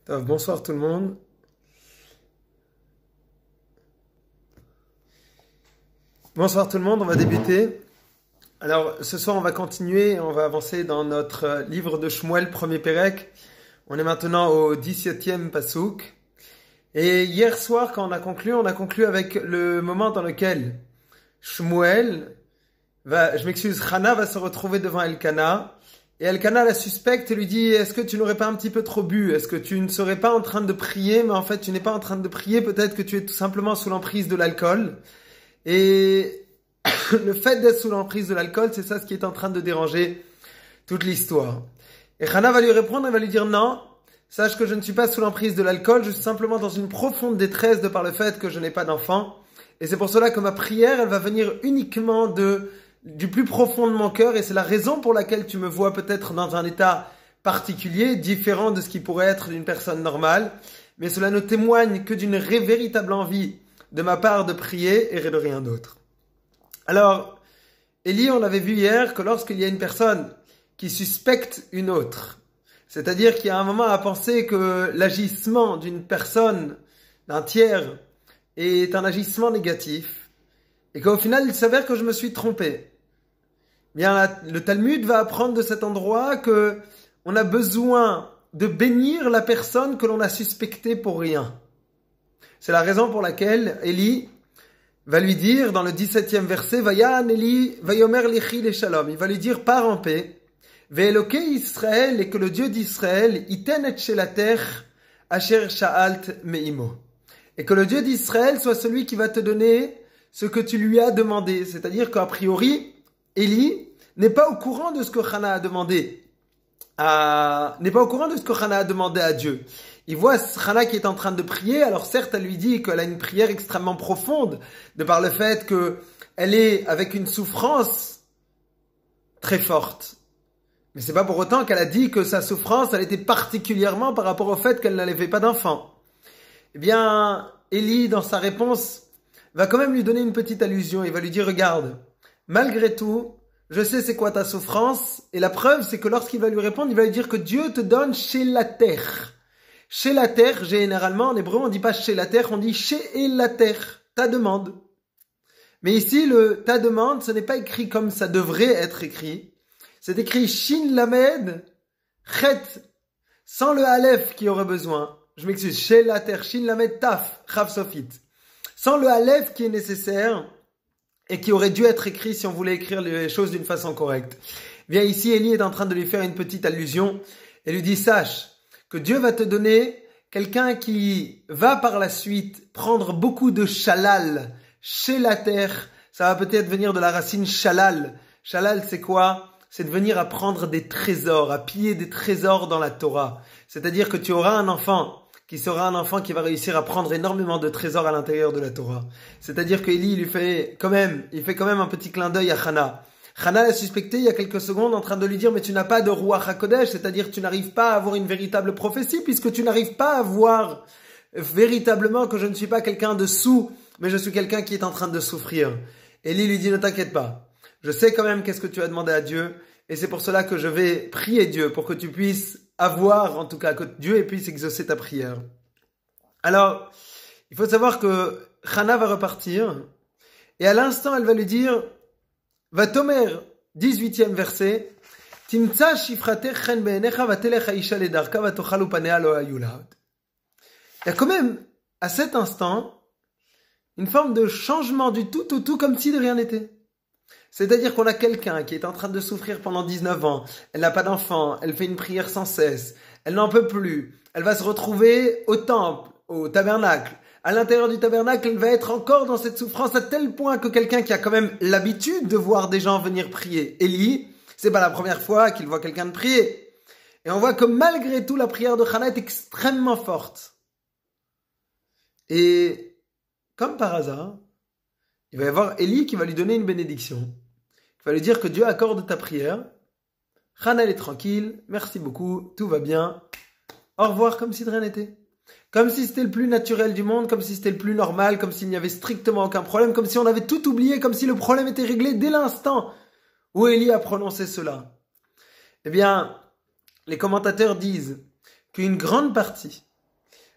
Bonsoir tout le monde. Bonsoir tout le monde, on va débuter. Alors ce soir on va continuer, on va avancer dans notre livre de Shmuel, premier Pérec. On est maintenant au 17e Passouk. Et hier soir quand on a conclu avec le moment dans lequel Shmuel Hana va se retrouver devant Elkana. Et Elkana la suspecte et lui dit, est-ce que tu n'aurais pas un petit peu trop bu? Est-ce que tu ne serais pas en train de prier? Mais en fait, tu n'es pas en train de prier. Peut-être que tu es tout simplement sous l'emprise de l'alcool. Et le fait d'être sous l'emprise de l'alcool, c'est ça ce qui est en train de déranger toute l'histoire. Et Hana va lui répondre, elle va lui dire, non, sache que je ne suis pas sous l'emprise de l'alcool. Je suis simplement dans une profonde détresse de par le fait que je n'ai pas d'enfant. Et c'est pour cela que ma prière, elle va venir uniquement du plus profond de mon cœur, et c'est la raison pour laquelle tu me vois peut-être dans un état particulier, différent de ce qui pourrait être d'une personne normale, mais cela ne témoigne que d'une véritable envie de ma part de prier et de rien d'autre. Alors, Élie, on avait vu hier que lorsqu'il y a une personne qui suspecte une autre, c'est-à-dire qu'il y a un moment à penser que l'agissement d'une personne, d'un tiers, est un agissement négatif, et qu'au final, il s'avère que je me suis trompé. Bien, le Talmud va apprendre de cet endroit que on a besoin de bénir la personne que l'on a suspectée pour rien. C'est la raison pour laquelle Élie va lui dire dans le 17e verset, Vayan Élie, Vayomer lichi le shalom. Il va lui dire, pars en paix. Ve'eloke Israël, et que le Dieu d'Israël, iten et shelater, asher sha'alt me'imo. Et que le Dieu d'Israël soit celui qui va te donner ce que tu lui as demandé. C'est-à-dire qu'a priori, Élie n'est pas au courant de ce que Hana a demandé à Dieu. Il voit Hana qui est en train de prier. Alors certes, elle lui dit qu'elle a une prière extrêmement profonde, de par le fait qu'elle est avec une souffrance très forte. Mais c'est pas pour autant qu'elle a dit que sa souffrance, elle était particulièrement par rapport au fait qu'elle n'avait pas d'enfant. Eh bien, Élie, dans sa réponse, va quand même lui donner une petite allusion. Il va lui dire, regarde, malgré tout, je sais c'est quoi ta souffrance, et la preuve c'est que lorsqu'il va lui répondre, il va lui dire que Dieu te donne chez la terre. Chez la terre, généralement, en hébreu, on dit pas chez la terre, on dit chez la terre, ta demande. Mais ici, le ta demande, ce n'est pas écrit comme ça devrait être écrit. C'est écrit shin lamed, chet, sans le aleph qui aurait besoin. Je m'excuse, chez la terre, shin lamed taf, chav sofit. Sans le aleph qui est nécessaire, et qui aurait dû être écrit si on voulait écrire les choses d'une façon correcte. Bien ici, Élie est en train de lui faire une petite allusion et lui dit, sache que Dieu va te donner quelqu'un qui va par la suite prendre beaucoup de shalal chez la terre. Ça va peut-être venir de la racine shalal. Shalal, c'est quoi? C'est de venir apprendre des trésors, à piller des trésors dans la Torah. C'est-à-dire que tu auras un enfant qui sera un enfant qui va réussir à prendre énormément de trésors à l'intérieur de la Torah. C'est-à-dire qu'Élie, il fait quand même un petit clin d'œil à Hana. Hana l'a suspecté il y a quelques secondes en train de lui dire, mais tu n'as pas de Ruach HaKodesh, c'est-à-dire que tu n'arrives pas à avoir une véritable prophétie, puisque tu n'arrives pas à voir véritablement que je ne suis pas quelqu'un de sous, mais je suis quelqu'un qui est en train de souffrir. Élie lui dit, ne t'inquiète pas. Je sais quand même qu'est-ce que tu as demandé à Dieu, et c'est pour cela que je vais prier Dieu, pour que tu puisses avoir, en tout cas, que Dieu puisse exaucer ta prière. Alors, il faut savoir que Hana va repartir, et à l'instant, elle va lui dire, Vatomer, 18e verset, Timtsa shifrater chen be'enecha vatelech ha'isha ledarka vatochalu panea lo hayu lahod. Il y a quand même, à cet instant, une forme de changement du tout au tout, comme si de rien n'était. C'est-à-dire qu'on a quelqu'un qui est en train de souffrir pendant 19 ans, elle n'a pas d'enfant, elle fait une prière sans cesse, elle n'en peut plus, elle va se retrouver au temple, au tabernacle. À l'intérieur du tabernacle, elle va être encore dans cette souffrance à tel point que quelqu'un qui a quand même l'habitude de voir des gens venir prier, Élie, c'est pas la première fois qu'il voit quelqu'un de prier. Et on voit que malgré tout, la prière de Hana est extrêmement forte. Et comme par hasard, il va y avoir Élie qui va lui donner une bénédiction. Il va lui dire que Dieu accorde ta prière. Hana, elle est tranquille. Merci beaucoup. Tout va bien. Au revoir, comme si de rien n'était. Comme si c'était le plus naturel du monde, comme si c'était le plus normal, comme s'il n'y avait strictement aucun problème, comme si on avait tout oublié, comme si le problème était réglé dès l'instant où Élie a prononcé cela. Eh bien, les commentateurs disent qu'une grande partie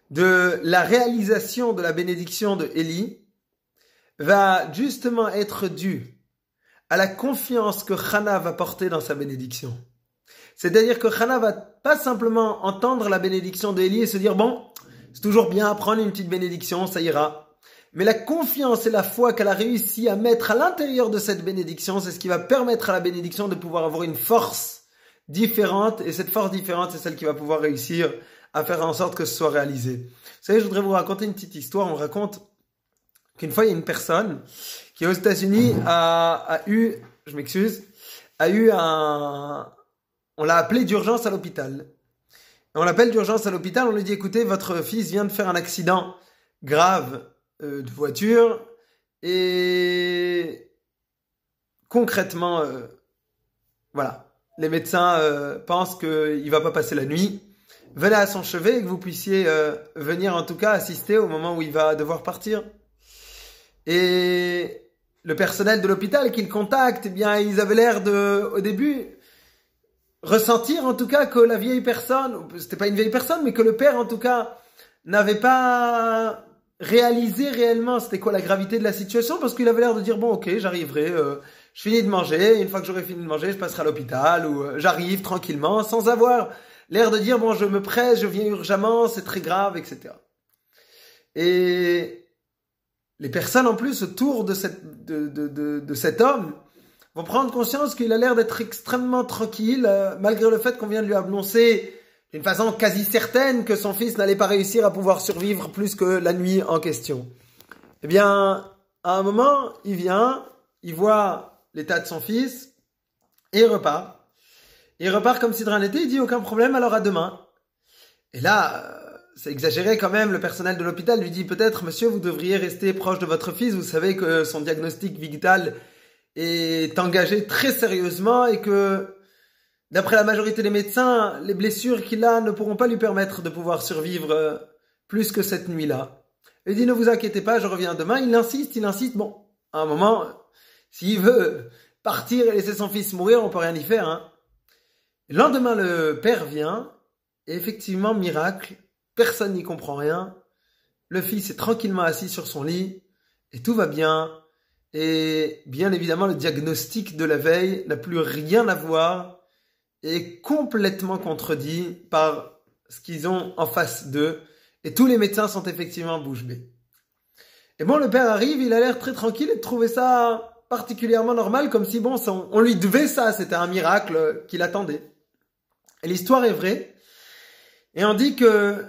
de la réalisation de la bénédiction de Élie va justement être due à la confiance que Hana va porter dans sa bénédiction. C'est-à-dire que Hana va pas simplement entendre la bénédiction d'Élie et se dire « Bon, c'est toujours bien, prendre une petite bénédiction, ça ira. » Mais la confiance et la foi qu'elle a réussi à mettre à l'intérieur de cette bénédiction, c'est ce qui va permettre à la bénédiction de pouvoir avoir une force différente. Et cette force différente, c'est celle qui va pouvoir réussir à faire en sorte que ce soit réalisé. Vous savez, je voudrais vous raconter une petite histoire. On raconte qu'une fois, il y a une personne qui, aux États-Unis, a eu on l'a appelé d'urgence à l'hôpital. Et on l'appelle d'urgence à l'hôpital, on lui dit, écoutez, votre fils vient de faire un accident grave de voiture et concrètement, voilà, les médecins pensent qu'il va pas passer la nuit. Venez à son chevet et que vous puissiez venir en tout cas assister au moment où il va devoir partir. Et le personnel de l'hôpital qu'il contacte, eh bien, ils avaient l'air de, au début, ressentir en tout cas que la vieille personne, c'était pas une vieille personne, mais que le père en tout cas n'avait pas réalisé réellement c'était quoi la gravité de la situation, parce qu'il avait l'air de dire bon ok j'arriverai, je finis de manger, une fois que j'aurai fini de manger je passerai à l'hôpital, ou j'arrive tranquillement, sans avoir l'air de dire bon je me presse, je viens urgemment, c'est très grave, etc. Et les personnes en plus autour de cet homme vont prendre conscience qu'il a l'air d'être extrêmement tranquille, malgré le fait qu'on vient de lui annoncer d'une façon quasi certaine que son fils n'allait pas réussir à pouvoir survivre plus que la nuit en question. Eh bien, à un moment, il vient, il voit l'état de son fils, et il repart. Il repart comme si de rien n'était, il dit aucun problème, alors à demain. Et là, c'est exagéré quand même, le personnel de l'hôpital lui dit peut-être monsieur, vous devriez rester proche de votre fils, vous savez que son diagnostic vital est engagé très sérieusement et que d'après la majorité des médecins, les blessures qu'il a ne pourront pas lui permettre de pouvoir survivre plus que cette nuit-là. Il dit ne vous inquiétez pas, je reviens demain. Il insiste. Bon, à un moment, s'il veut partir et laisser son fils mourir, on peut rien y faire. Hein. Le lendemain, le père vient et effectivement, miracle, personne n'y comprend rien. Le fils est tranquillement assis sur son lit et tout va bien. Et bien évidemment, le diagnostic de la veille n'a plus rien à voir et complètement contredit par ce qu'ils ont en face d'eux. Et tous les médecins sont effectivement bouche bée. Et bon, le père arrive, il a l'air très tranquille et de trouver ça particulièrement normal, comme si bon, on lui devait ça, c'était un miracle qu'il attendait. Et l'histoire est vraie. Et on dit que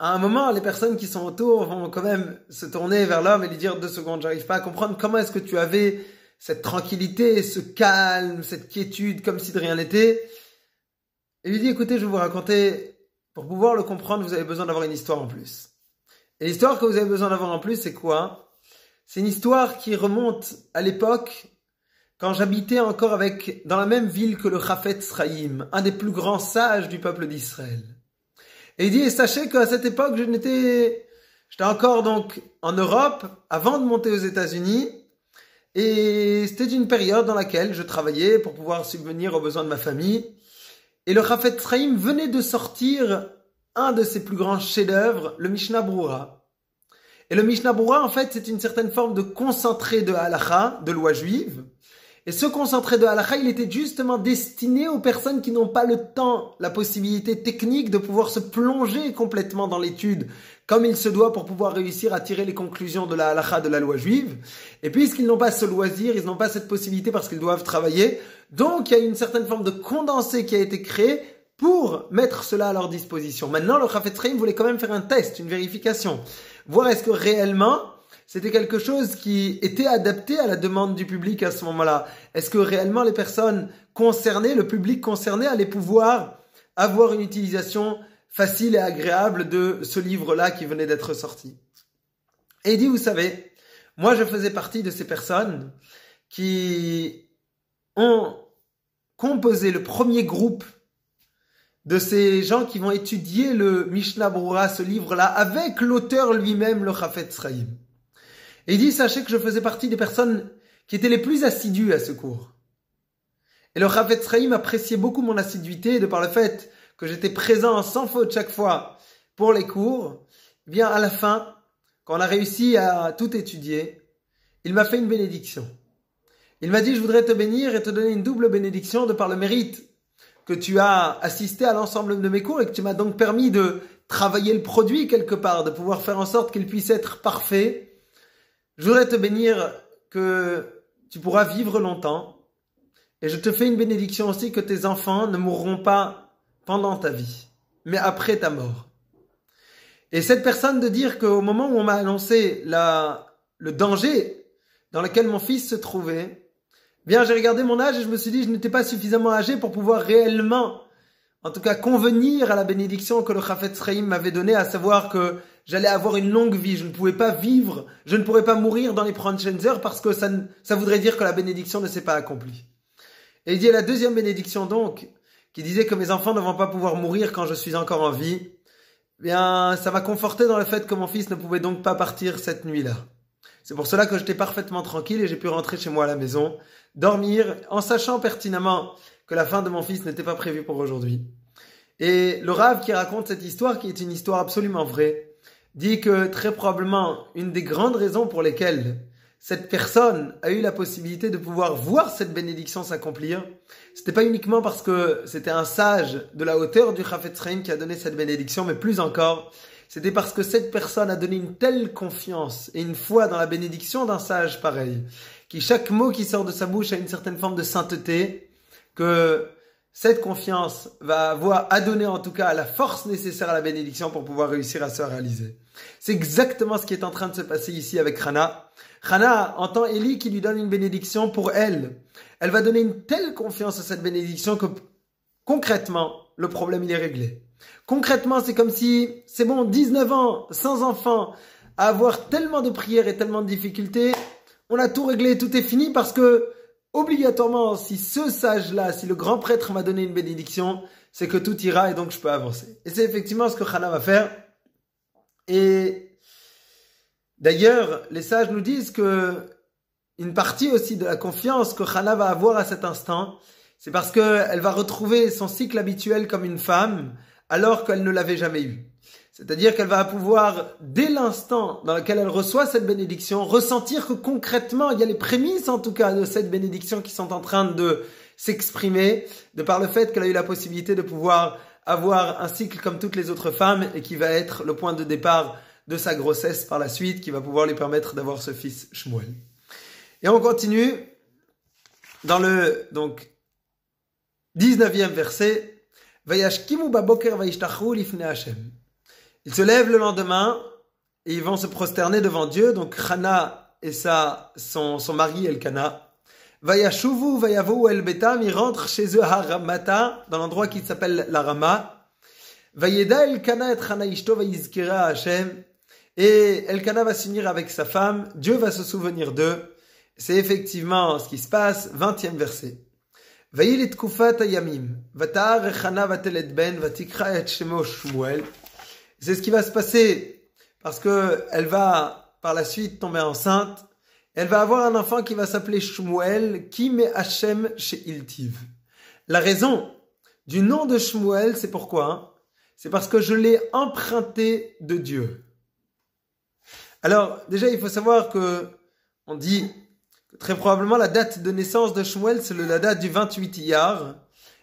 à un moment, les personnes qui sont autour vont quand même se tourner vers l'homme et lui dire 2 secondes, j'arrive pas à comprendre comment est-ce que tu avais cette tranquillité, ce calme, cette quiétude, comme si de rien n'était. Et il lui dit, écoutez, je vais vous raconter, pour pouvoir le comprendre, vous avez besoin d'avoir une histoire en plus. Et l'histoire que vous avez besoin d'avoir en plus, c'est quoi? C'est une histoire qui remonte à l'époque, quand j'habitais encore dans la même ville que le Chafetz Chaim, un des plus grands sages du peuple d'Israël. Et il dit, et sachez qu'à cette époque, j'étais encore donc en Europe, avant de monter aux États-Unis, et c'était une période dans laquelle je travaillais pour pouvoir subvenir aux besoins de ma famille. Et le Chafetz Chaim venait de sortir un de ses plus grands chefs-d'œuvre, le Mishnah Brura. Et le Mishnah Brura, en fait, c'est une certaine forme de concentré de halakha, de loi juive. Et ce concentré de halakha, il était justement destiné aux personnes qui n'ont pas le temps, la possibilité technique de pouvoir se plonger complètement dans l'étude, comme il se doit pour pouvoir réussir à tirer les conclusions de la halakha, de la loi juive. Et puisqu'ils n'ont pas ce loisir, ils n'ont pas cette possibilité parce qu'ils doivent travailler, donc il y a une certaine forme de condensé qui a été créé pour mettre cela à leur disposition. Maintenant, le Chafetz Chaim voulait quand même faire un test, une vérification, voir est-ce que réellement c'était quelque chose qui était adapté à la demande du public à ce moment-là. Est-ce que réellement les personnes concernées, le public concerné allait pouvoir avoir une utilisation facile et agréable de ce livre-là qui venait d'être sorti. Et il dit, vous savez, moi je faisais partie de ces personnes qui ont composé le premier groupe de ces gens qui vont étudier le Mishnah Brura, ce livre-là, avec l'auteur lui-même, le Chafetz Chaim. Et il dit, sachez que je faisais partie des personnes qui étaient les plus assidues à ce cours. Et le Chafetz Chaim appréciait beaucoup mon assiduité de par le fait que j'étais présent sans faute chaque fois pour les cours. bien à la fin, quand on a réussi à tout étudier, il m'a fait une bénédiction. Il m'a dit, je voudrais te bénir et te donner une double bénédiction de par le mérite que tu as assisté à l'ensemble de mes cours et que tu m'as donc permis de travailler le produit quelque part, de pouvoir faire en sorte qu'il puisse être parfait. Je voudrais te bénir que tu pourras vivre longtemps et je te fais une bénédiction aussi que tes enfants ne mourront pas pendant ta vie, mais après ta mort. Et cette personne de dire qu'au moment où on m'a annoncé le danger dans lequel mon fils se trouvait, bien j'ai regardé mon âge et je me suis dit que je n'étais pas suffisamment âgé pour pouvoir réellement, en tout cas convenir à la bénédiction que le Chafetz Chaim m'avait donnée, à savoir que j'allais avoir une longue vie, je ne pouvais pas vivre, je ne pourrais pas mourir dans les prochaines heures parce que ça voudrait dire que la bénédiction ne s'est pas accomplie. Et il dit la deuxième bénédiction donc, qui disait que mes enfants ne vont pas pouvoir mourir quand je suis encore en vie, bien ça m'a conforté dans le fait que mon fils ne pouvait donc pas partir cette nuit-là. C'est pour cela que j'étais parfaitement tranquille et j'ai pu rentrer chez moi à la maison, dormir en sachant pertinemment que la fin de mon fils n'était pas prévue pour aujourd'hui. Et le Rav qui raconte cette histoire, qui est une histoire absolument vraie, dit que très probablement une des grandes raisons pour lesquelles cette personne a eu la possibilité de pouvoir voir cette bénédiction s'accomplir, c'était pas uniquement parce que c'était un sage de la hauteur du Chafetz Chaim qui a donné cette bénédiction, mais plus encore, c'était parce que cette personne a donné une telle confiance et une foi dans la bénédiction d'un sage pareil, qui chaque mot qui sort de sa bouche a une certaine forme de sainteté, que cette confiance va avoir à donner en tout cas la force nécessaire à la bénédiction pour pouvoir réussir à se réaliser. C'est exactement ce qui est en train de se passer ici avec Hana. Hana entend Élie qui lui donne une bénédiction pour elle. Elle va donner une telle confiance à cette bénédiction que concrètement, le problème il est réglé. Concrètement, c'est comme si, c'est bon, 19 ans, sans enfant, à avoir tellement de prières et tellement de difficultés, on a tout réglé, tout est fini parce que, obligatoirement, si ce sage-là, si le grand prêtre m'a donné une bénédiction, c'est que tout ira et donc je peux avancer. Et c'est effectivement ce que Hana va faire. Et d'ailleurs, les sages nous disent que une partie aussi de la confiance que Hana va avoir à cet instant, c'est parce qu'elle va retrouver son cycle habituel comme une femme, alors qu'elle ne l'avait jamais eu. C'est-à-dire qu'elle va pouvoir, dès l'instant dans lequel elle reçoit cette bénédiction, ressentir que concrètement, il y a les prémices en tout cas de cette bénédiction qui sont en train de s'exprimer, de par le fait qu'elle a eu la possibilité de pouvoir avoir un cycle comme toutes les autres femmes et qui va être le point de départ de sa grossesse par la suite, qui va pouvoir lui permettre d'avoir ce fils Shmuel. Et on continue dans le 19e verset. Vayashkimu baboker vayishtachu lifnei Hashem. Ils se lèvent le lendemain et ils vont se prosterner devant Dieu. Donc Hana et son mari Elkana. Vayashuvu vayavou el betam, ils rentrent chez eux à Ramata, dans l'endroit qui s'appelle la Rama. Vayeda Elkana et Hana ishto vayizkira Hashem. Et Elkana va s'unir avec sa femme. Dieu va se souvenir d'eux. C'est effectivement ce qui se passe. 20e verset. Vayil et tkufat ayamim. Vatar Hana vatelet ben vatikra et shemo Shmuel. C'est ce qui va se passer parce que elle va par la suite tomber enceinte. Elle va avoir un enfant qui va s'appeler Shmuel, qui met Hachem chez Iltiv. La raison du nom de Shmuel, c'est pourquoi? C'est parce que je l'ai emprunté de Dieu. Alors, déjà, il faut savoir que on dit que très probablement la date de naissance de Shmuel, c'est la date du 28 Iyar.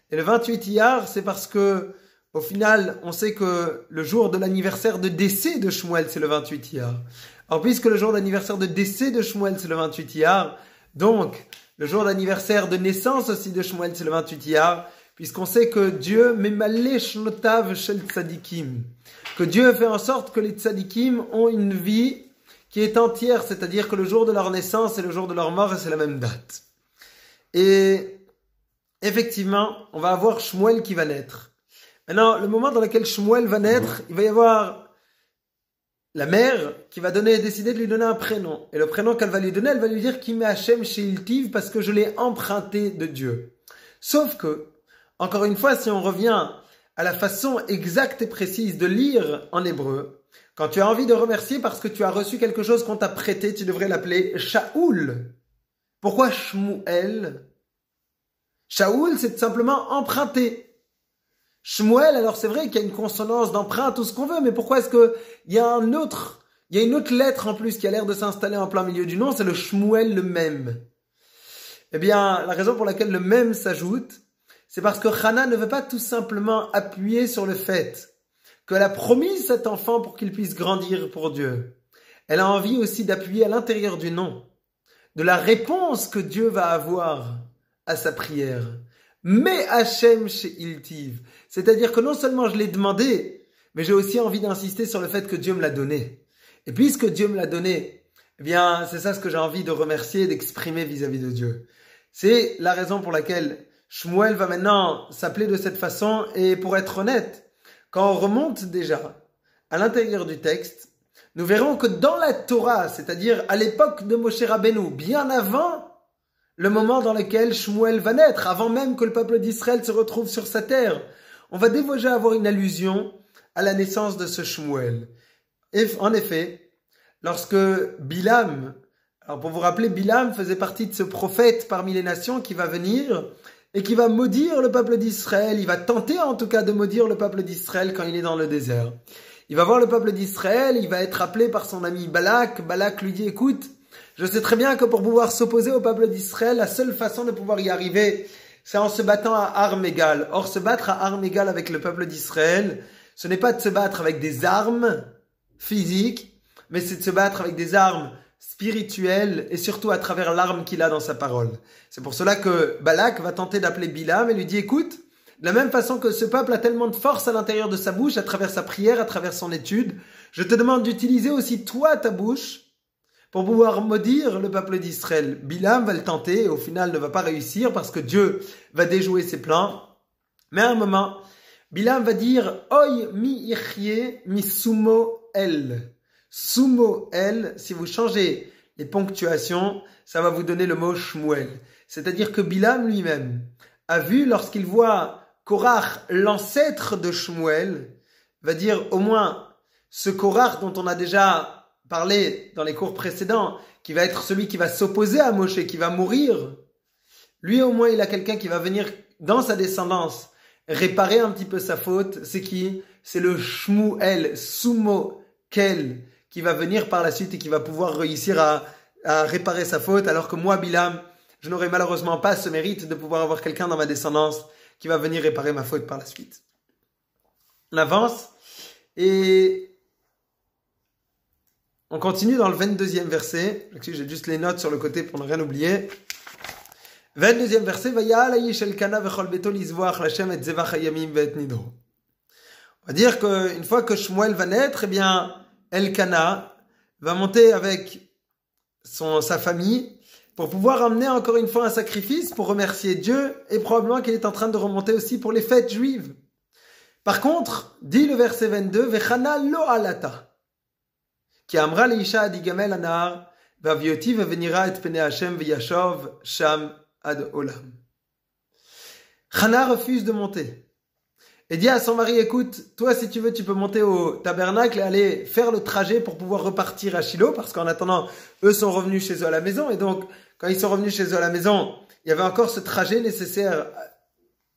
Et le 28 Iyar, c'est parce que au final, on sait que le jour de l'anniversaire de décès de Shmuel, c'est le 28 Iyar. Alors, puisque le jour d'anniversaire de décès de Shmuel, c'est le 28 Iyar, donc, le jour d'anniversaire de naissance aussi de Shmuel, c'est le 28 Iyar, puisqu'on sait que Dieu memaleh shnotav shel tzadikim, que Dieu fait en sorte que les tzadikim ont une vie qui est entière, c'est-à-dire que le jour de leur naissance et le jour de leur mort, c'est la même date. Et, effectivement, on va avoir Shmuel qui va naître. Maintenant, le moment dans lequel Shmuel va naître, il va y avoir la mère qui va décider de lui donner un prénom. Et le prénom qu'elle va lui donner, elle va lui dire qu'il met Hachem chez Iltiv parce que je l'ai emprunté de Dieu. Sauf que, encore une fois, si on revient à la façon exacte et précise de lire en hébreu, quand tu as envie de remercier parce que tu as reçu quelque chose qu'on t'a prêté, tu devrais l'appeler Shaoul. Pourquoi Shmuel? Shaoul, c'est simplement emprunté. Shmuel, alors c'est vrai qu'il y a une consonance d'emprunt, tout ce qu'on veut, mais pourquoi est-ce que il y a une autre lettre en plus qui a l'air de s'installer en plein milieu du nom, c'est le Shmuel, le même. Eh bien, la raison pour laquelle le même s'ajoute, c'est parce que Hana ne veut pas tout simplement appuyer sur le fait qu'elle a promis cet enfant pour qu'il puisse grandir pour Dieu. Elle a envie aussi d'appuyer à l'intérieur du nom, de la réponse que Dieu va avoir à sa prière. Mais Hachem chez Iltiv. C'est-à-dire que non seulement je l'ai demandé, mais j'ai aussi envie d'insister sur le fait que Dieu me l'a donné. Et puisque Dieu me l'a donné, eh bien, c'est ça ce que j'ai envie de remercier et d'exprimer vis-à-vis de Dieu. C'est la raison pour laquelle Shmuel va maintenant s'appeler de cette façon. Et pour être honnête, quand on remonte déjà à l'intérieur du texte, nous verrons que dans la Torah, c'est-à-dire à l'époque de Moshe Rabbeinu, bien avant le moment dans lequel Shmuel va naître, avant même que le peuple d'Israël se retrouve sur sa terre, on va déjà avoir une allusion à la naissance de ce Shmuel. Et en effet, lorsque Bilam, alors pour vous rappeler, Bilam faisait partie de ce prophète parmi les nations qui va venir et qui va maudire le peuple d'Israël, il va tenter en tout cas de maudire le peuple d'Israël quand il est dans le désert. Il va voir le peuple d'Israël, il va être appelé par son ami Balak. Balak lui dit, écoute, je sais très bien que pour pouvoir s'opposer au peuple d'Israël, la seule façon de pouvoir y arriver, c'est en se battant à armes égales. Or, se battre à armes égales avec le peuple d'Israël, ce n'est pas de se battre avec des armes physiques, mais c'est de se battre avec des armes spirituelles et surtout à travers l'arme qu'il a dans sa parole. C'est pour cela que Balak va tenter d'appeler Bilam et lui dit, écoute, de la même façon que ce peuple a tellement de force à l'intérieur de sa bouche, à travers sa prière, à travers son étude, je te demande d'utiliser aussi toi ta bouche pour pouvoir maudire le peuple d'Israël. Bilam va le tenter et au final ne va pas réussir parce que Dieu va déjouer ses plans. Mais à un moment, Bilam va dire « Oy mi ichye mi sumo el ». Sumo el, si vous changez les ponctuations, ça va vous donner le mot Shmuel. C'est-à-dire que Bilam lui-même a vu lorsqu'il voit Korach, l'ancêtre de Shmuel, va dire au moins ce Korach dont on a déjà parlé dans les cours précédents, qui va être celui qui va s'opposer à Moshe, qui va mourir, lui au moins il a quelqu'un qui va venir dans sa descendance réparer un petit peu sa faute. C'est qui? C'est le Shmuel, Sumo Kel, qui va venir par la suite et qui va pouvoir réussir à réparer sa faute, alors que moi, Bilam, je n'aurai malheureusement pas ce mérite de pouvoir avoir quelqu'un dans ma descendance qui va venir réparer ma faute par la suite. On avance et on continue dans le 22e verset. J'ai juste les notes sur le côté pour ne rien oublier. 22e verset. On va dire qu'une fois que Shmuel va naître, eh bien, Elkana va monter avec sa famille pour pouvoir amener encore une fois un sacrifice pour remercier Dieu et probablement qu'il est en train de remonter aussi pour les fêtes juives. Par contre, dit le verset 22, Vechana lo alata. Ki amra leisha adigamel anar, vavioti venira et pene Hashem veyashov sham ad olam. Chana refuse de monter. Et dit à son mari, écoute, toi si tu veux, tu peux monter au tabernacle et aller faire le trajet pour pouvoir repartir à Shiloh, parce qu'en attendant, eux sont revenus chez eux à la maison, et donc, quand ils sont revenus chez eux à la maison, il y avait encore ce trajet nécessaire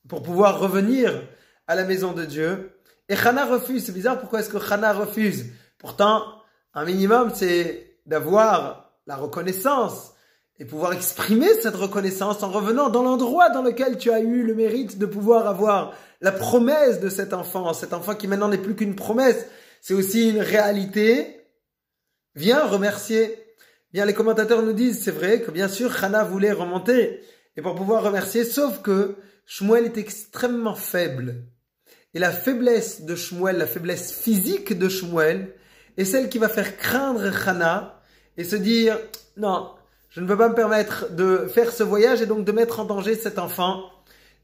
pour pouvoir revenir à la maison de Dieu. Et Chana refuse. C'est bizarre, pourquoi est-ce que Chana refuse? Pourtant, un minimum, c'est d'avoir la reconnaissance et pouvoir exprimer cette reconnaissance en revenant dans l'endroit dans lequel tu as eu le mérite de pouvoir avoir la promesse de cet enfant qui maintenant n'est plus qu'une promesse, c'est aussi une réalité. Viens remercier. Bien, les commentateurs nous disent, c'est vrai que bien sûr, Chana voulait remonter et pour pouvoir remercier, sauf que Shmuel est extrêmement faible. Et la faiblesse de Shmuel, la faiblesse physique de Shmuel, est celle qui va faire craindre Chana et se dire, non, je ne peux pas me permettre de faire ce voyage et donc de mettre en danger cet enfant.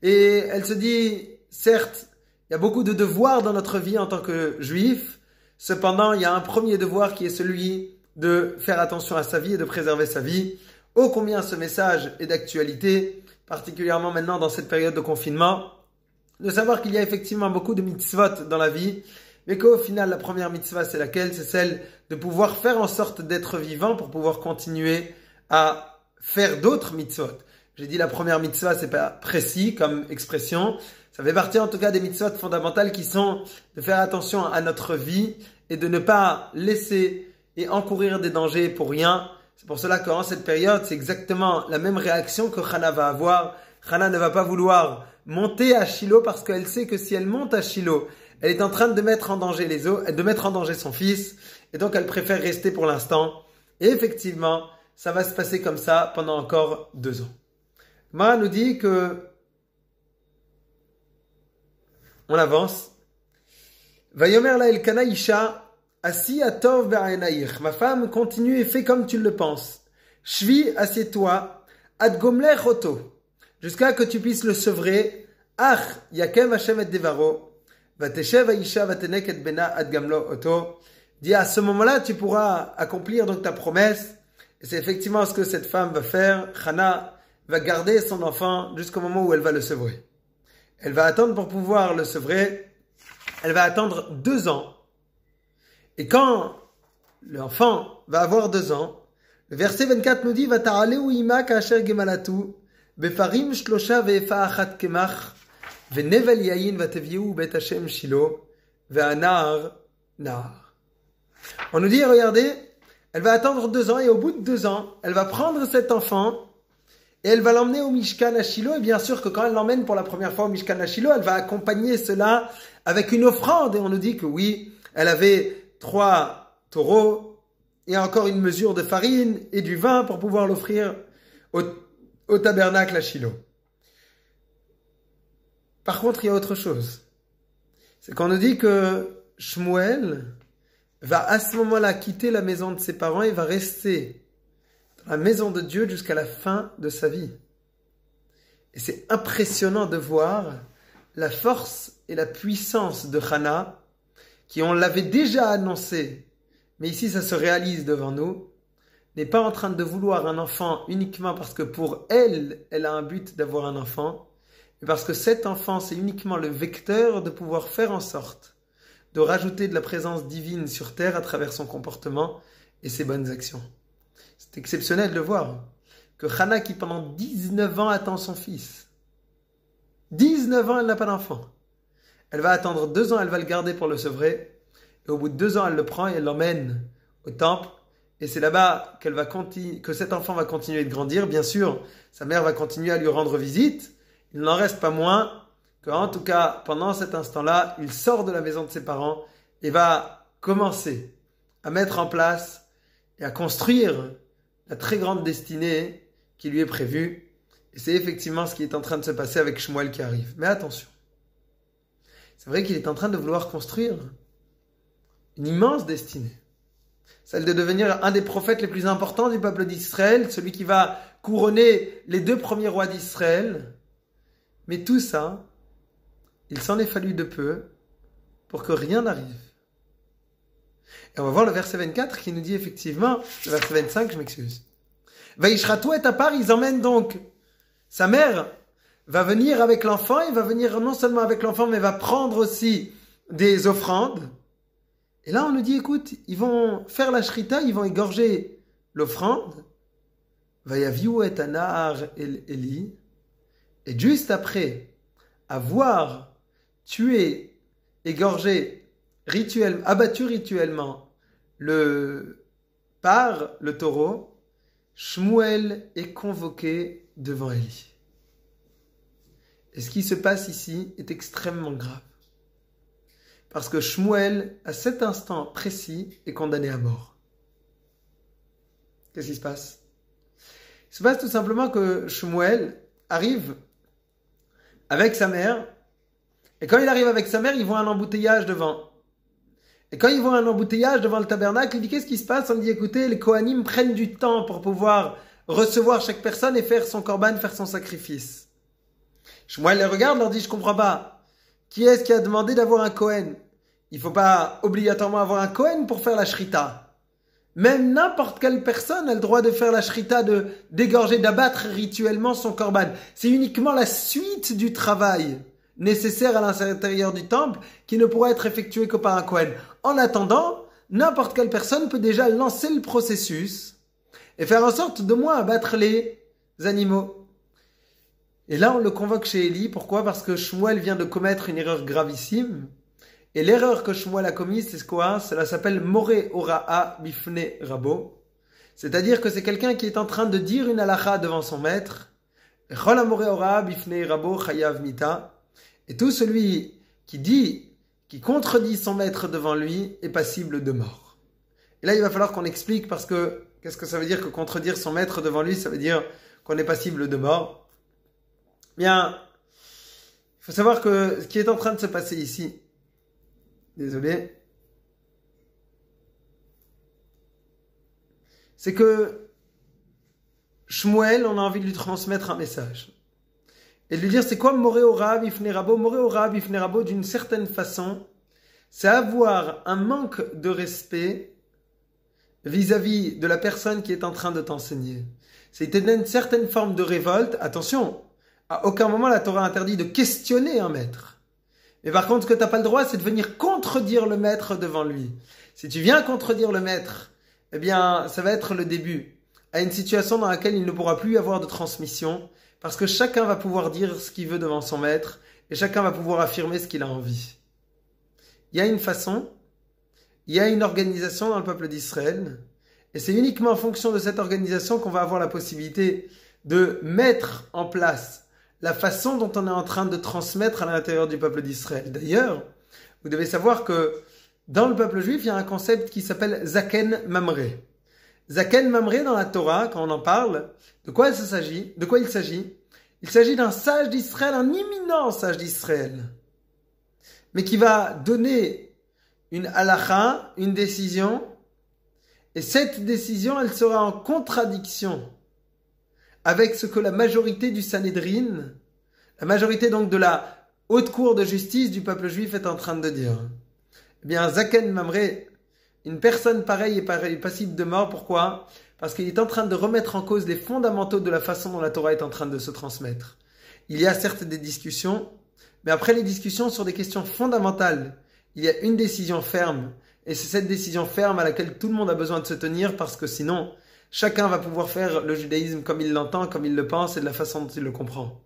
Et elle se dit, certes, il y a beaucoup de devoirs dans notre vie en tant que juif. Cependant, il y a un premier devoir qui est celui de faire attention à sa vie et de préserver sa vie. Ô combien ce message est d'actualité, particulièrement maintenant dans cette période de confinement, de savoir qu'il y a effectivement beaucoup de mitzvot dans la vie, mais qu'au final, la première mitzvah, c'est laquelle? C'est celle de pouvoir faire en sorte d'être vivant pour pouvoir continuer à faire d'autres mitzvot. J'ai dit la première mitzvah, c'est pas précis comme expression. Ça fait partie en tout cas des mitzvot fondamentales qui sont de faire attention à notre vie et de ne pas laisser et encourir des dangers pour rien. C'est pour cela qu'en cette période, c'est exactement la même réaction que Hana va avoir. Hana ne va pas vouloir monter à Shiloh parce qu'elle sait que si elle monte à Shiloh, elle est en train de mettre en danger de mettre en danger son fils. Et donc elle préfère rester pour l'instant. Et effectivement, ça va se passer comme ça pendant encore 2 ans. Mara nous dit que on avance. Vayomer la Elkana Isha, assis à Tov Be'ainaïr. Ma femme, continue et fais comme tu le penses. Shvi, assieds-toi. Ad gomler oto. Jusqu'à que tu puisses le sevrer. Ach, yakem Hashem et devaro. Vateshev Aisha vatenek et bena ad gamlo oto. Dis à ce moment-là, tu pourras accomplir donc ta promesse. Et c'est effectivement ce que cette femme va faire. Hana va garder son enfant jusqu'au moment où elle va le sevrer. Elle va attendre pour pouvoir le sevrer. Elle va attendre 2 ans. Et quand l'enfant va avoir 2 ans, le verset 24 nous dit « Vata'aleu ima ka'asher gemalatu, befarim shlosha ve'efa achat kemach, ve'nevel yayin vatevieu bet Hashem shilo, ve'anar nar. » On nous dit, regardez, elle va attendre 2 ans et au bout de 2 ans, elle va prendre cet enfant et elle va l'emmener au Mishkan à Shiloh. Et bien sûr que quand elle l'emmène pour la première fois au Mishkan à Shiloh, elle va accompagner cela avec une offrande. Et on nous dit que oui, elle avait 3 taureaux et encore une mesure de farine et du vin pour pouvoir l'offrir au tabernacle à Shiloh. Par contre, il y a autre chose. C'est qu'on nous dit que Shmuel va à ce moment-là quitter la maison de ses parents et va rester dans la maison de Dieu jusqu'à la fin de sa vie. Et c'est impressionnant de voir la force et la puissance de Hana, qui on l'avait déjà annoncé, mais ici ça se réalise devant nous, n'est pas en train de vouloir un enfant uniquement parce que pour elle, elle a un but d'avoir un enfant, mais parce que cet enfant, c'est uniquement le vecteur de pouvoir faire en sorte de rajouter de la présence divine sur terre à travers son comportement et ses bonnes actions. C'est exceptionnel de voir que Hana, qui pendant 19 ans attend son fils, 19 ans elle n'a pas d'enfant, elle va attendre 2 ans, elle va le garder pour le sevrer, et au bout de 2 ans elle le prend et elle l'emmène au temple, et c'est là-bas que cet enfant va continuer de grandir. Bien sûr, sa mère va continuer à lui rendre visite, il n'en reste pas moins qu'en tout cas, pendant cet instant-là, il sort de la maison de ses parents et va commencer à mettre en place et à construire la très grande destinée qui lui est prévue. Et c'est effectivement ce qui est en train de se passer avec Shmuel qui arrive. Mais attention, c'est vrai qu'il est en train de vouloir construire une immense destinée. Celle de devenir un des prophètes les plus importants du peuple d'Israël, celui qui va couronner les 2 premiers rois d'Israël. Mais tout ça, il s'en est fallu de peu pour que rien n'arrive. Et on va voir le verset 24 qui nous dit effectivement, le verset 25, je m'excuse. Vaishratou et à part, ils emmènent donc, sa mère va venir avec l'enfant, il va venir non seulement avec l'enfant, mais va prendre aussi des offrandes. Et là, on nous dit, écoute, ils vont faire la shrita, ils vont égorger l'offrande. Vayaviou et anar el Eli. Et juste après avoir tué, égorgé, abattu rituellement le taureau, Shmuel est convoqué devant Élie. Et ce qui se passe ici est extrêmement grave. Parce que Shmuel, à cet instant précis, est condamné à mort. Qu'est-ce qui se passe? Il se passe tout simplement que Shmuel arrive avec sa mère, et quand il arrive avec sa mère, ils voient un embouteillage devant. Et quand ils voient un embouteillage devant le tabernacle, il dit, qu'est-ce qui se passe? On dit, écoutez, les Kohanim prennent du temps pour pouvoir recevoir chaque personne et faire son korban, faire son sacrifice. Shmuel les regarde, leur dit, je comprends pas. Qui est-ce qui a demandé d'avoir un Kohen? Il faut pas obligatoirement avoir un Kohen pour faire la shrita. Même n'importe quelle personne a le droit de faire la shrita, d'égorger, d'abattre rituellement son korban. C'est uniquement la suite du travail nécessaire à l'intérieur du temple qui ne pourra être effectué que par un Kohen. En attendant, n'importe quelle personne peut déjà lancer le processus et faire en sorte de moins abattre les animaux. Et là, on le convoque chez Élie. Pourquoi? Parce que Shmuel vient de commettre une erreur gravissime. Et l'erreur que Shmuel a commise, c'est quoi? Cela s'appelle Moré Ora'a Bifne Rabo. C'est-à-dire que c'est quelqu'un qui est en train de dire une halakha devant son maître. Et tout celui qui contredit son maître devant lui est passible de mort. Et là, il va falloir qu'on explique parce que, qu'est-ce que ça veut dire que contredire son maître devant lui? Ça veut dire qu'on est passible de mort. Bien, il faut savoir que ce qui est en train de se passer ici, désolé, c'est que Shmuel, on a envie de lui transmettre un message. Et de lui dire, c'est quoi Moré Ora Bifne Rabo? Moré Ora Bifne Rabo, d'une certaine façon, c'est avoir un manque de respect vis-à-vis de la personne qui est en train de t'enseigner. C'est une certaine forme de révolte. Attention, à aucun moment la Torah interdit de questionner un maître. Mais par contre, ce que tu n'as pas le droit, c'est de venir contredire le maître devant lui. Si tu viens contredire le maître, eh bien, ça va être le début à une situation dans laquelle il ne pourra plus y avoir de transmission, parce que chacun va pouvoir dire ce qu'il veut devant son maître, et chacun va pouvoir affirmer ce qu'il a envie. Il y a une façon, il y a une organisation dans le peuple d'Israël, et c'est uniquement en fonction de cette organisation qu'on va avoir la possibilité de mettre en place la façon dont on est en train de transmettre à l'intérieur du peuple d'Israël. D'ailleurs, vous devez savoir que dans le peuple juif, il y a un concept qui s'appelle Zaken Mamre. Zaken Mamre dans la Torah, quand on en parle, de quoi il s'agit? Il s'agit d'un sage d'Israël, un imminent sage d'Israël, mais qui va donner une halakha, une décision, et cette décision, elle sera en contradiction avec ce que la majorité du Sanhédrin, la majorité donc de la haute cour de justice du peuple juif est en train de dire. Eh bien, Zaken Mamre, une personne pareille est passible de mort. Pourquoi? Parce qu'il est en train de remettre en cause les fondamentaux de la façon dont la Torah est en train de se transmettre. Il y a certes des discussions, mais après les discussions sur des questions fondamentales, il y a une décision ferme. Et c'est cette décision ferme à laquelle tout le monde a besoin de se tenir, parce que sinon, chacun va pouvoir faire le judaïsme comme il l'entend, comme il le pense et de la façon dont il le comprend.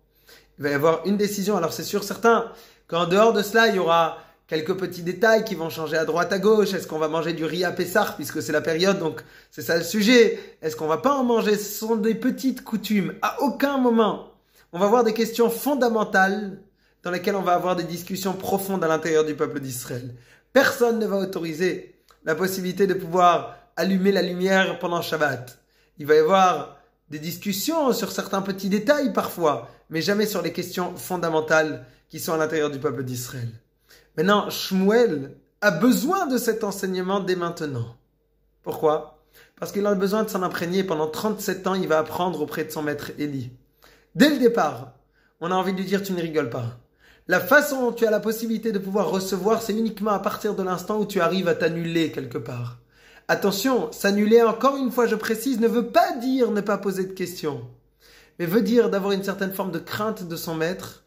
Il va y avoir une décision. Alors c'est sûr certain qu'en dehors de cela, il y aura quelques petits détails qui vont changer à droite à gauche. Est-ce qu'on va manger du riz à Pessah puisque c'est la période, donc c'est ça le sujet. Est-ce qu'on va pas en manger? Ce sont des petites coutumes. À aucun moment, on va avoir des questions fondamentales dans lesquelles on va avoir des discussions profondes à l'intérieur du peuple d'Israël. Personne ne va autoriser la possibilité de pouvoir allumer la lumière pendant Shabbat. Il va y avoir des discussions sur certains petits détails parfois, mais jamais sur les questions fondamentales qui sont à l'intérieur du peuple d'Israël. Maintenant, Shmuel a besoin de cet enseignement dès maintenant. Pourquoi? Parce qu'il a besoin de s'en imprégner. Pendant 37 ans, il va apprendre auprès de son maître Élie. Dès le départ, on a envie de lui dire, tu ne rigoles pas. La façon dont tu as la possibilité de pouvoir recevoir, c'est uniquement à partir de l'instant où tu arrives à t'annuler quelque part. Attention, s'annuler, encore une fois, je précise, ne veut pas dire ne pas poser de questions, mais veut dire d'avoir une certaine forme de crainte de son maître,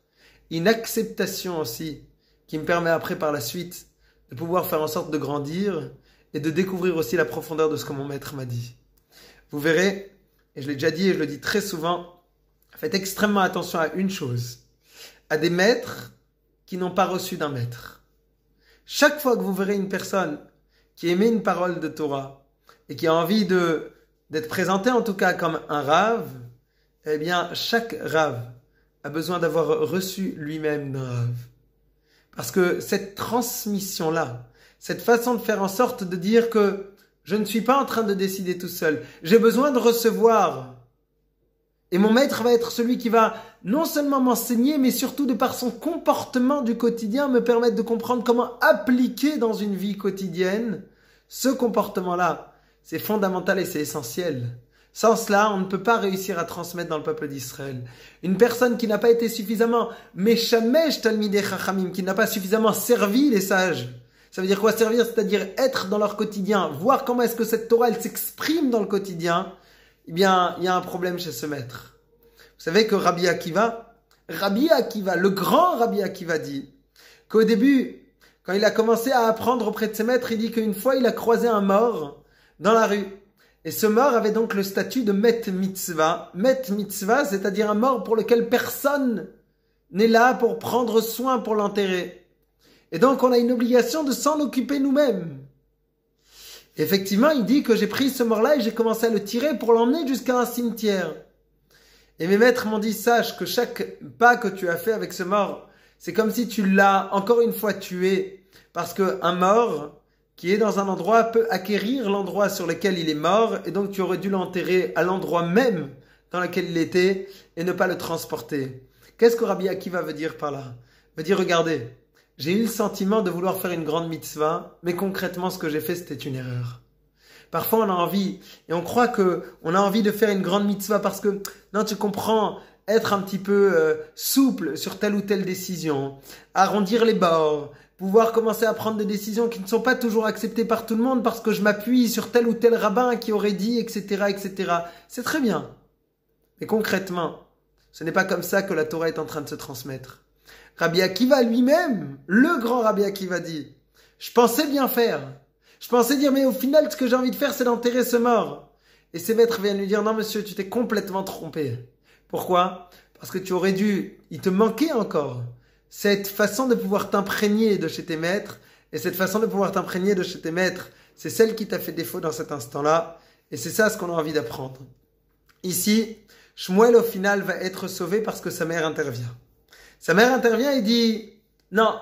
une acceptation aussi, qui me permet après par la suite de pouvoir faire en sorte de grandir et de découvrir aussi la profondeur de ce que mon maître m'a dit. Vous verrez, et je l'ai déjà dit et je le dis très souvent, faites extrêmement attention à une chose, à des maîtres qui n'ont pas reçu d'un maître. Chaque fois que vous verrez une personne qui émet une parole de Torah et qui a envie d'être présenté en tout cas comme un Rav, eh bien chaque Rav a besoin d'avoir reçu lui-même d'un Rav. Parce que cette transmission-là, cette façon de faire en sorte de dire que je ne suis pas en train de décider tout seul, j'ai besoin de recevoir. Et mon maître va être celui qui va non seulement m'enseigner, mais surtout de par son comportement du quotidien, me permettre de comprendre comment appliquer dans une vie quotidienne ce comportement-là. C'est fondamental et c'est essentiel. Sans cela, on ne peut pas réussir à transmettre dans le peuple d'Israël. Une personne qui n'a pas été suffisamment meshamesh talmidei chachamim, qui n'a pas suffisamment servi les sages. Ça veut dire quoi servir? C'est-à-dire être dans leur quotidien, voir comment est-ce que cette Torah, elle s'exprime dans le quotidien. Eh bien, il y a un problème chez ce maître. Vous savez que Rabbi Akiva, le grand Rabbi Akiva dit qu'au début, quand il a commencé à apprendre auprès de ses maîtres, il dit qu'une fois, il a croisé un mort dans la rue. Et ce mort avait donc le statut de Met Mitzvah. Met Mitzvah, c'est-à-dire un mort pour lequel personne n'est là pour prendre soin pour l'enterrer. Et donc on a une obligation de s'en occuper nous-mêmes. Effectivement, il dit que j'ai pris ce mort-là et j'ai commencé à le tirer pour l'emmener jusqu'à un cimetière. Et mes maîtres m'ont dit, sache que chaque pas que tu as fait avec ce mort, c'est comme si tu l'as encore une fois tué. Parce qu'un mort qui est dans un endroit peut acquérir l'endroit sur lequel il est mort, et donc tu aurais dû l'enterrer à l'endroit même dans lequel il était et ne pas le transporter. Qu'est-ce que Rabbi Akiva veut dire par là? Il veut dire, regardez, j'ai eu le sentiment de vouloir faire une grande mitzvah, mais concrètement ce que j'ai fait c'était une erreur. Parfois on a envie, et on croit on a envie de faire une grande mitzvah parce que, non tu comprends, être un petit peu souple sur telle ou telle décision, arrondir les bords, pouvoir commencer à prendre des décisions qui ne sont pas toujours acceptées par tout le monde parce que je m'appuie sur tel ou tel rabbin qui aurait dit, etc., etc. C'est très bien. Mais concrètement, ce n'est pas comme ça que la Torah est en train de se transmettre. Rabbi Akiva lui-même, le grand Rabbi Akiva dit, je pensais bien faire. Je pensais dire, mais au final, ce que j'ai envie de faire, c'est d'enterrer ce mort. Et ses maîtres viennent lui dire, non monsieur, tu t'es complètement trompé. Pourquoi? Parce que tu aurais dû, il te manquait encore cette façon de pouvoir t'imprégner de chez tes maîtres. Et cette façon de pouvoir t'imprégner de chez tes maîtres, c'est celle qui t'a fait défaut dans cet instant-là. Et c'est ça ce qu'on a envie d'apprendre. Ici, Shmuel au final va être sauvé parce que sa mère intervient. Sa mère intervient et dit, non,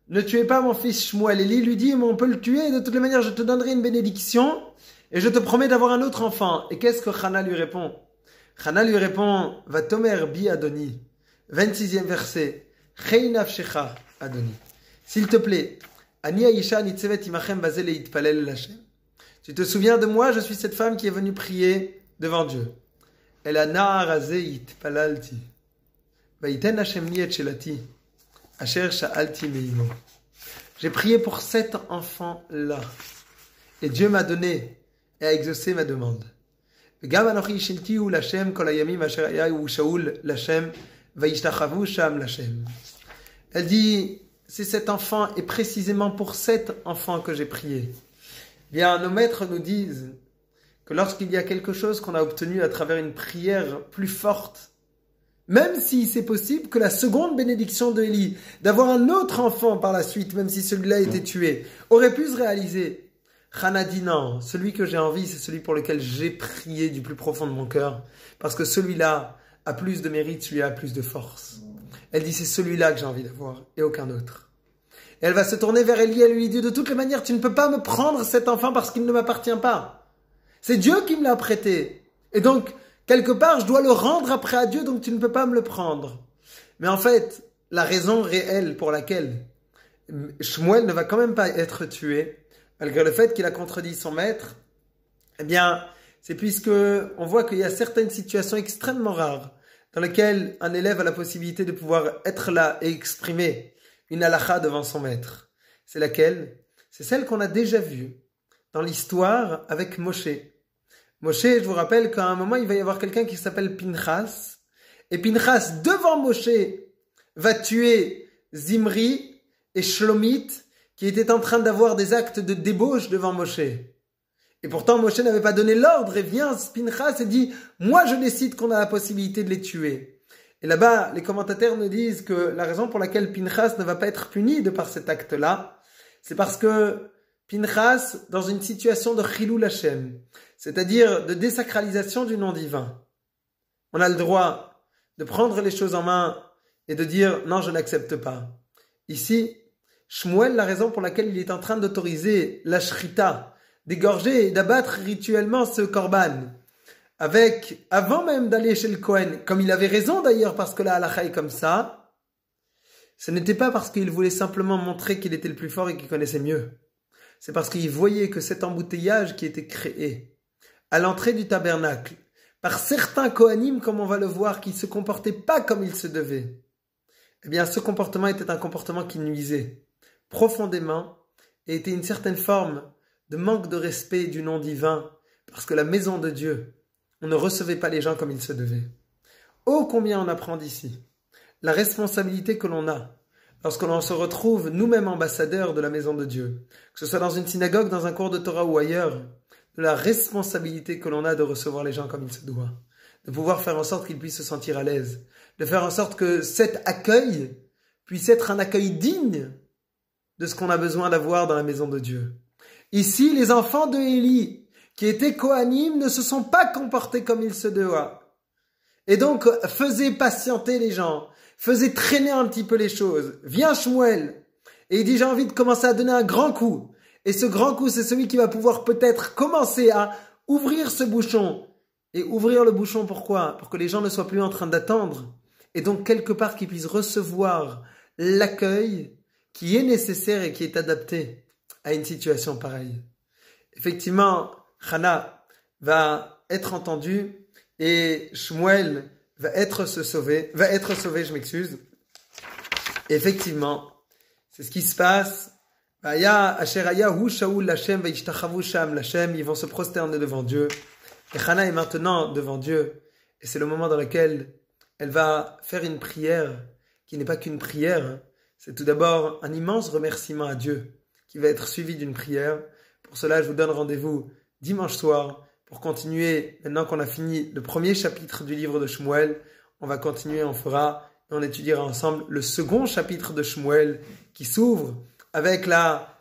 ne tuez pas mon fils Shmuel. Élie lui dit, mais on peut le tuer, de toutes les manières je te donnerai une bénédiction et je te promets d'avoir un autre enfant. Et qu'est-ce que Chana lui répond? Chana lui répond, va tomer bi Adoni. 26e verset. Chei nafshecha Adoni. S'il te plaît, Ani Aisha nitzevet imachem bazel itpalel l'Hashem. Tu te souviens de moi, je suis cette femme qui est venue prier devant Dieu. El anar hazeh itpalalti. Vaiten Hashem li et shelati. Asher sha'alti meimo. J'ai prié pour cet enfant-là. Et Dieu m'a donné et a exaucé ma demande. Gam anochi shilti u l'Hashem kol hayamim asher haya u Shaul l'Hashem vayishtachavu sham l'Hashem. Elle dit, c'est cet enfant et précisément pour cet enfant que j'ai prié. Bien, nos maîtres nous disent que lorsqu'il y a quelque chose qu'on a obtenu à travers une prière plus forte, même si c'est possible que la seconde bénédiction de Élie, d'avoir un autre enfant par la suite, même si celui-là a été tué, aurait pu se réaliser. Chana dit non, celui que j'ai envie, c'est celui pour lequel j'ai prié du plus profond de mon cœur, parce que celui-là a plus de mérite, celui-là a plus de force. Elle dit, c'est celui-là que j'ai envie d'avoir, et aucun autre. Et elle va se tourner vers Élie, elle lui dit, de toutes les manières, tu ne peux pas me prendre cet enfant parce qu'il ne m'appartient pas. C'est Dieu qui me l'a prêté. Et donc, quelque part, je dois le rendre après à Dieu, donc tu ne peux pas me le prendre. Mais en fait, la raison réelle pour laquelle Shmuel ne va quand même pas être tué, malgré le fait qu'il a contredit son maître, eh bien, c'est puisque on voit qu'il y a certaines situations extrêmement rares dans lesquelles un élève a la possibilité de pouvoir être là et exprimer une halakha devant son maître. C'est laquelle? C'est celle qu'on a déjà vue dans l'histoire avec Moshe. Moshe, je vous rappelle qu'à un moment, il va y avoir quelqu'un qui s'appelle Pinchas. Et Pinchas, devant Moshe, va tuer Zimri et Shlomit, qui étaient en train d'avoir des actes de débauche devant Moshe. Et pourtant, Moshe n'avait pas donné l'ordre, et vient Pinchas et dit, moi je décide qu'on a la possibilité de les tuer. Et là-bas, les commentateurs nous disent que la raison pour laquelle Pinchas ne va pas être puni de par cet acte-là, c'est parce que Pinchas, dans une situation de Chilul Hashem, c'est-à-dire de désacralisation du nom divin, on a le droit de prendre les choses en main et de dire, non, je n'accepte pas. Ici, Shmuel, la raison pour laquelle il est en train d'autoriser la shrita, d'égorger et d'abattre rituellement ce korban, avant même d'aller chez le Kohen, comme il avait raison d'ailleurs parce que la halakha est comme ça, ce n'était pas parce qu'il voulait simplement montrer qu'il était le plus fort et qu'il connaissait mieux. C'est parce qu'il voyait que cet embouteillage qui était créé à l'entrée du tabernacle, par certains Kohanim, comme on va le voir, qui ne se comportaient pas comme il se devait, eh bien ce comportement était un comportement qui nuisait profondément et était une certaine forme de manque de respect du nom divin, parce que la maison de Dieu, on ne recevait pas les gens comme il se devait. Oh, combien on apprend d'ici la responsabilité que l'on a lorsque l'on se retrouve nous-mêmes ambassadeurs de la maison de Dieu, que ce soit dans une synagogue, dans un cours de Torah ou ailleurs, de la responsabilité que l'on a de recevoir les gens comme il se doit, de pouvoir faire en sorte qu'ils puissent se sentir à l'aise, de faire en sorte que cet accueil puisse être un accueil digne de ce qu'on a besoin d'avoir dans la maison de Dieu. Ici, les enfants de Élie, qui étaient Kohanim, ne se sont pas comportés comme il se doit. Et donc, faisaient patienter les gens, faisaient traîner un petit peu les choses. Vient Shmuel, et il dit, j'ai envie de commencer à donner un grand coup. Et ce grand coup, c'est celui qui va pouvoir peut-être commencer à ouvrir ce bouchon. Et ouvrir le bouchon, pourquoi? Pour que les gens ne soient plus en train d'attendre. Et donc, quelque part, qu'ils puissent recevoir l'accueil qui est nécessaire et qui est adapté à une situation pareille. Effectivement, Hana va être entendue et Shmuel va être sauvé, Effectivement, c'est ce qui se passe. Ils vont se prosterner devant Dieu. Et Hana est maintenant devant Dieu. Et c'est le moment dans lequel elle va faire une prière qui n'est pas qu'une prière. C'est tout d'abord un immense remerciement à Dieu qui va être suivi d'une prière. Pour cela, je vous donne rendez-vous dimanche soir pour continuer. Maintenant qu'on a fini le premier chapitre du livre de Shmuel, on va continuer, on on étudiera ensemble le second chapitre de Shmuel qui s'ouvre avec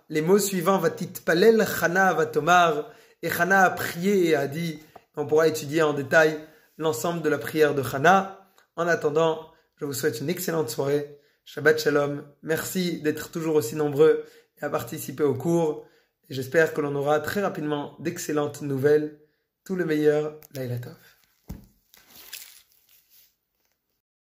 les mots suivants, Vatitpalel Chana Vatomar, et Chana a prié et a dit, on pourra étudier en détail l'ensemble de la prière de Chana. En attendant, je vous souhaite une excellente soirée. Shabbat Shalom. Merci d'être toujours aussi nombreux et à participer au cours. Et j'espère que l'on aura très rapidement d'excellentes nouvelles. Tout le meilleur. Laila Tov.